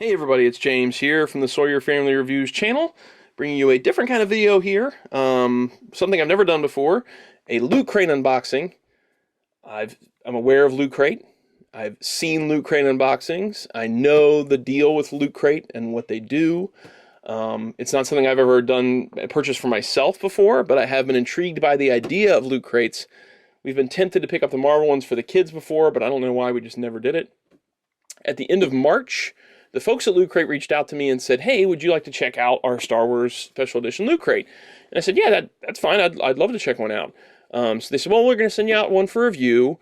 Hey everybody, it's James here from the Sawyer Family Reviews channel, bringing you a different kind of video here. Something I've never done before, a Loot Crate unboxing. I'm aware of Loot Crate. I've seen Loot Crate unboxings. I know the deal with Loot Crate and what they do. It's not something I've ever purchased for myself before, but I have been intrigued by the idea of Loot Crates. We've been tempted to pick up the Marvel ones for the kids before, but I don't know why we just never did it. At the end of March, the folks at Loot Crate reached out to me and said, "Hey, would you like to check out our Star Wars Special Edition Loot Crate?" And I said, "Yeah, that's fine. I'd love to check one out." So they said, "Well, we're going to send you out one for review.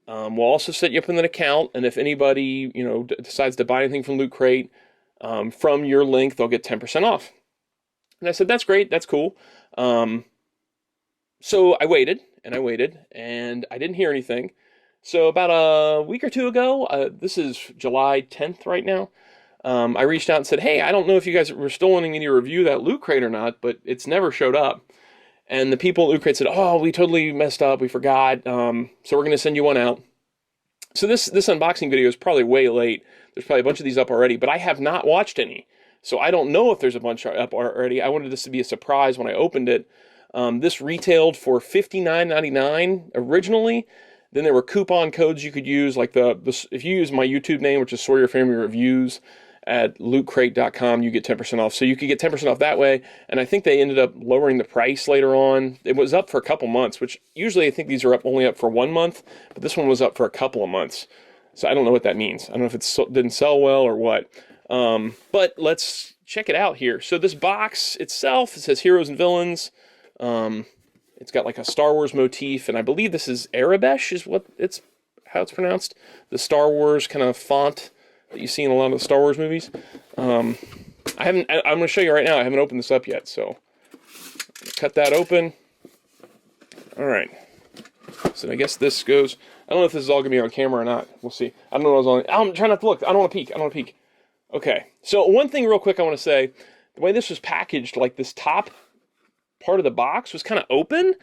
We'll also set you up with an account, and if anybody decides to buy anything from Loot Crate from your link, they'll get 10% off." And I said, "That's great. That's cool." So I waited and I waited, and I didn't hear anything. So about a week or two ago, this is July 10th right now. I reached out and said, "Hey, I don't know if you guys were still wanting me to review that Loot Crate or not, but it's never showed up." And the people at Loot Crate said, "Oh, we totally messed up. We forgot. So we're going to send you one out." So this unboxing video is probably way late. There's probably a bunch of these up already, but I have not watched any. So I don't know if there's a bunch up already. I wanted this to be a surprise when I opened it. This retailed for $59.99 originally. Then there were coupon codes you could use, like if you use my YouTube name, which is Sawyer Family Reviews, at lootcrate.com, you get 10% off. So you could get 10% off that way, and I think they ended up lowering the price later on. It was up for a couple months, which usually I think these are only up for 1 month, but this one was up for a couple of months. So I don't know what that means. I don't know if it didn't sell well or what. But let's check it out here. So this box itself, it says Heroes and Villains. It's got like a Star Wars motif, and I believe this is Arabesh is how it's pronounced. The Star Wars kind of font that you see in a lot of the Star Wars movies. I'm going to show you right now. I haven't opened this up yet, so cut that open. All right. So I guess this goes. I don't know if this is all going to be on camera or not. We'll see. I don't know what I was on. I'm trying not to look. I don't want to peek. Okay. So one thing real quick I want to say, the way this was packaged, like this top part of the box was kind of open,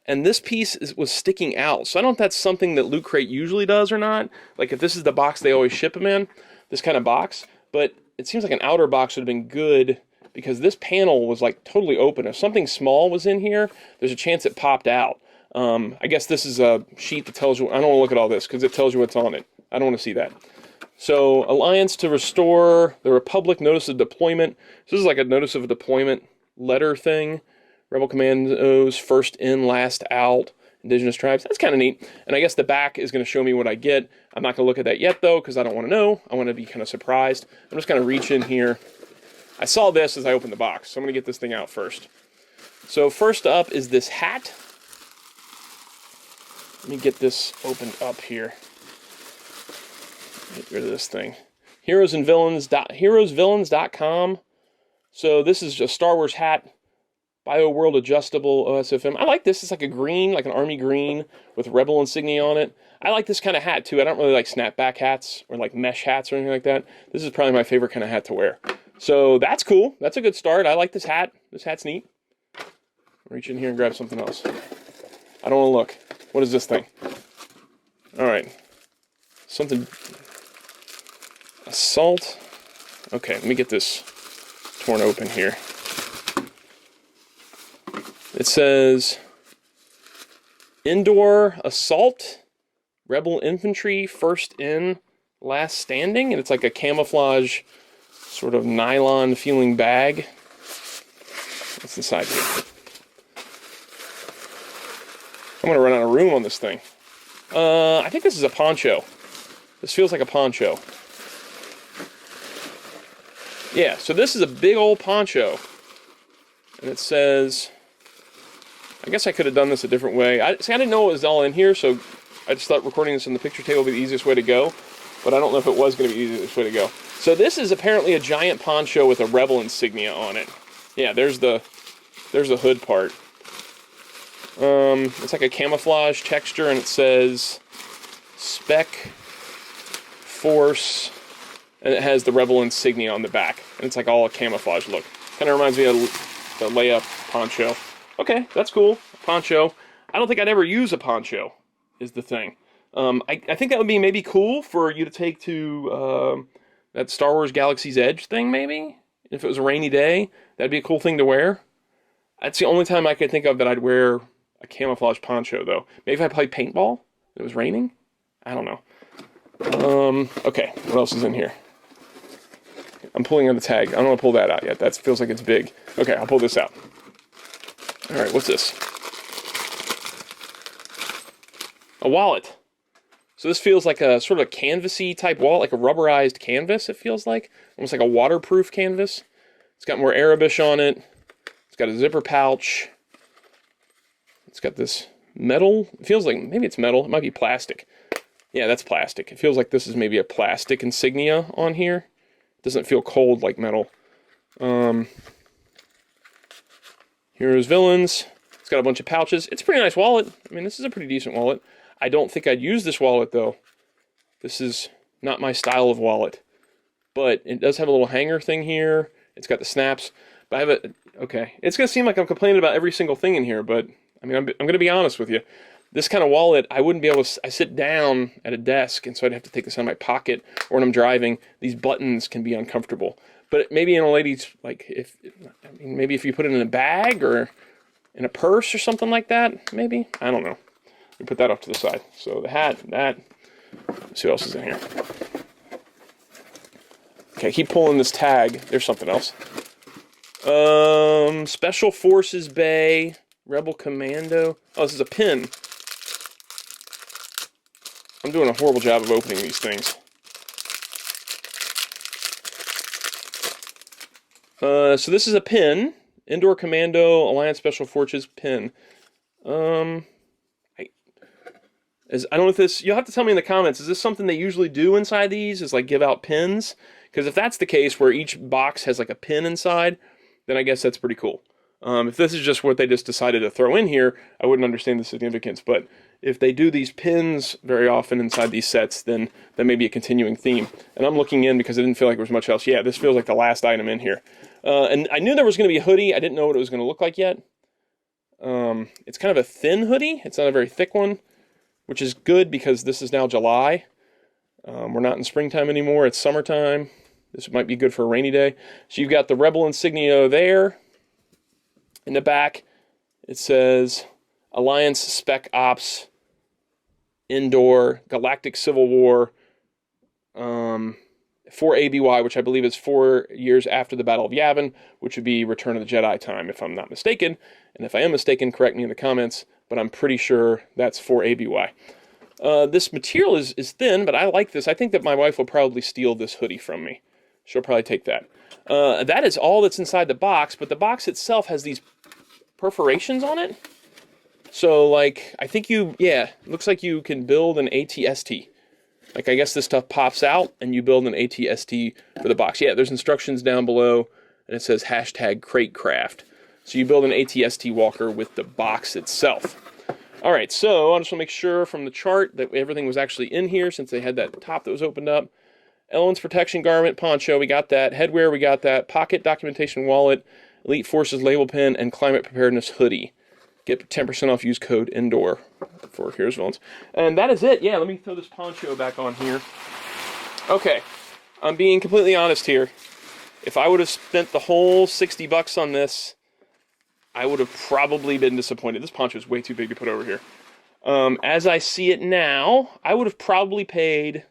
and this piece was sticking out. So I don't know if that's something that Loot Crate usually does or not. Like if this is the box they always ship them in, this kind of box. But it seems like an outer box would have been good because this panel was like totally open. If something small was in here, there's a chance it popped out. I guess this is a sheet that tells you. I don't want to look at all this because it tells you what's on it. I don't want to see that. So Alliance to restore the Republic notice of deployment. So this is like a notice of deployment letter thing. Rebel Commandos, first in, last out, indigenous tribes. That's kind of neat. And I guess the back is going to show me what I get. I'm not going to look at that yet, though, because I don't want to know. I want to be kind of surprised. I'm just going to reach in here. I saw this as I opened the box, so I'm going to get this thing out first. So first up is this hat. Let me get this opened up here. Get rid of this thing. Heroesvillains.com. So this is a Star Wars hat. BioWorld adjustable OSFM. I like this. It's like a green, like an army green with Rebel insignia on it. I like this kind of hat too. I don't really like snapback hats or like mesh hats or anything like that. This is probably my favorite kind of hat to wear. So that's cool. That's a good start. I like this hat. This hat's neat. Reach in here and grab something else. I don't want to look. What is this thing? All right. Something. Assault. Okay, let me get this torn open here. It says, Endor Assault, Rebel Infantry, first in, last standing. And it's like a camouflage, sort of nylon-feeling bag. What's inside here? I'm going to run out of room on this thing. I think this is a poncho. This feels like a poncho. Yeah, so this is a big old poncho. And it says... I guess I could have done this a different way. I didn't know it was all in here, so I just thought recording this on the picture table would be the easiest way to go. But I don't know if it was going to be the easiest way to go. So this is apparently a giant poncho with a Rebel insignia on it. Yeah, there's the hood part. It's like a camouflage texture, and it says Spec Force, and it has the Rebel insignia on the back. And it's like all a camouflage look. Kind of reminds me of the layup poncho. Okay, that's cool. Poncho. I don't think I'd ever use a poncho, is the thing. I think that would be maybe cool for you to take to that Star Wars Galaxy's Edge thing, maybe? If it was a rainy day, that'd be a cool thing to wear. That's the only time I could think of that I'd wear a camouflage poncho, though. Maybe if I played paintball, it was raining? I don't know. Okay, what else is in here? I'm pulling on the tag. I don't want to pull that out yet. That feels like it's big. Okay, I'll pull this out. All right, what's this? A wallet. So this feels like a sort of a canvasy type wallet, like a rubberized canvas, it feels like. Almost like a waterproof canvas. It's got more Arabish on it. It's got a zipper pouch. It's got this metal. It feels like, maybe it's metal. It might be plastic. Yeah, that's plastic. It feels like this is maybe a plastic insignia on here. It doesn't feel cold like metal. Here's villains. It's got a bunch of pouches. It's a pretty nice wallet. I mean, this is a pretty decent wallet. I don't think I'd use this wallet, though. This is not my style of wallet. But it does have a little hanger thing here. It's got the snaps. But I have a... Okay. It's going to seem like I'm complaining about every single thing in here, but... I mean, I'm going to be honest with you. This kind of wallet, I wouldn't be able to... I sit down at a desk, and so I'd have to take this out of my pocket. Or when I'm driving, these buttons can be uncomfortable. But maybe in a lady's... Like, maybe if you put it in a bag or in a purse or something like that, maybe? I don't know. We put that off to the side. So the hat, that. Let's see what else is in here. Okay, keep pulling this tag. There's something else. Special Forces Bay, Rebel Commando. Oh, this is a pin. I'm doing a horrible job of opening these things. So this is a pin. Endor Commando Alliance Special Forces pin. I don't know if this... You'll have to tell me in the comments. Is this something they usually do inside these? Is like give out pins? Because if that's the case, where each box has like a pin inside, then I guess that's pretty cool. If this is just what they just decided to throw in here, I wouldn't understand the significance. But if they do these pins very often inside these sets, then that may be a continuing theme. And I'm looking in because I didn't feel like there was much else. Yeah, this feels like the last item in here. And I knew there was going to be a hoodie. I didn't know what it was going to look like yet. It's kind of a thin hoodie. It's not a very thick one, which is good because this is now July. We're not in springtime anymore. It's summertime. This might be good for a rainy day. So you've got the Rebel insignia there. In the back, it says Alliance Spec Ops, Endor, Galactic Civil War, 4 ABY, which I believe is 4 years after the Battle of Yavin, which would be Return of the Jedi time, if I'm not mistaken. And if I am mistaken, correct me in the comments, but I'm pretty sure that's 4 ABY. This material is thin, but I like this. I think that my wife will probably steal this hoodie from me. She'll probably take that. That is all that's inside the box, but the box itself has these perforations on it. So, like, I think it looks like you can build an ATST. Like, I guess this stuff pops out, and you build an ATST for the box. Yeah, there's instructions down below, and it says #CrateCraft. So you build an ATST walker with the box itself. All right, so I just want to make sure from the chart that everything was actually in here, since they had that top that was opened up. Ellen's protection garment, poncho, we got that. Headwear, we got that. Pocket documentation wallet, Elite Forces label pin, and climate preparedness hoodie. Get 10% off, use code Endor for Heroes Villains. And that is it. Yeah, let me throw this poncho back on here. Okay, I'm being completely honest here. If I would have spent the whole $60 on this, I would have probably been disappointed. This poncho is way too big to put over here. As I see it now, I would have probably paid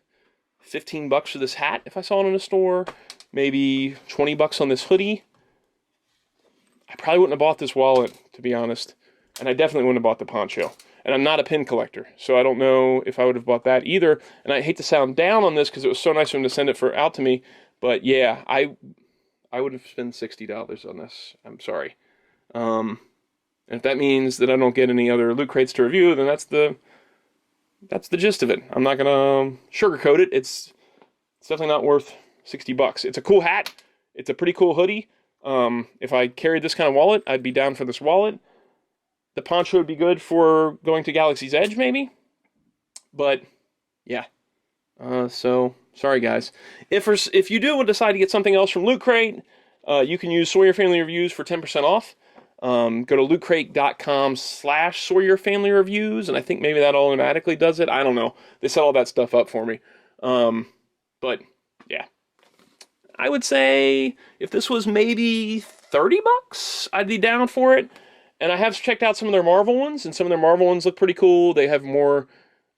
$15 for this hat if I saw it in a store. Maybe $20 on this hoodie. I probably wouldn't have bought this wallet, to be honest. And I definitely wouldn't have bought the poncho. And I'm not a pin collector, so I don't know if I would have bought that either. And I hate to sound down on this because it was so nice of him to send it out to me. But yeah, I would have spent $60 on this. I'm sorry. And if that means that I don't get any other loot crates to review, then that's the gist of it. I'm not gonna sugarcoat it. It's definitely not worth $60. It's a cool hat. It's a pretty cool hoodie. If I carried this kind of wallet, I'd be down for this wallet. The poncho would be good for going to Galaxy's Edge, maybe. But yeah. So sorry guys. If you do decide to get something else from Loot Crate, you can use Sawyer Family Reviews for 10% off. Go to lootcrate.com/SawyerFamilyReviews, and I think maybe that automatically does it. I don't know. They set all that stuff up for me. But yeah. I would say if this was maybe 30 bucks, I'd be down for it. And I have checked out some of their Marvel ones, and some of their Marvel ones look pretty cool. They have more,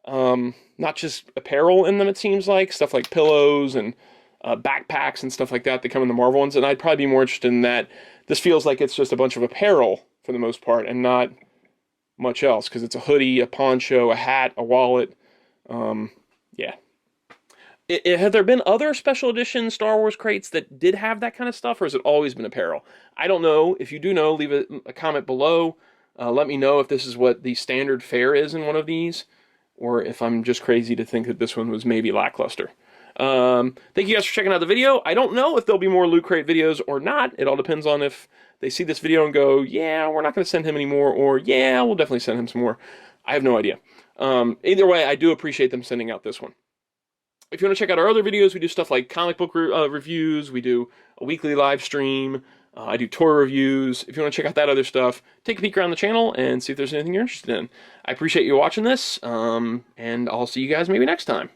not just apparel in them, it seems like. Stuff like pillows and backpacks and stuff like that that come in the Marvel ones. And I'd probably be more interested in that. This feels like it's just a bunch of apparel for the most part and not much else, because it's a hoodie, a poncho, a hat, a wallet. Yeah. Have there been other special edition Star Wars crates that did have that kind of stuff, or has it always been apparel? I don't know. If you do know, leave a comment below. Let me know if this is what the standard fare is in one of these, or if I'm just crazy to think that this one was maybe lackluster. Thank you guys for checking out the video. I don't know if there'll be more Loot Crate videos or not. It all depends on if they see this video and go, yeah, we're not going to send him any more, or yeah, we'll definitely send him some more. I have no idea. Either way, I do appreciate them sending out this one. If you want to check out our other videos, we do stuff like comic book reviews, we do a weekly live stream, I do toy reviews. If you want to check out that other stuff, take a peek around the channel and see if there's anything you're interested in. I appreciate you watching this, and I'll see you guys maybe next time.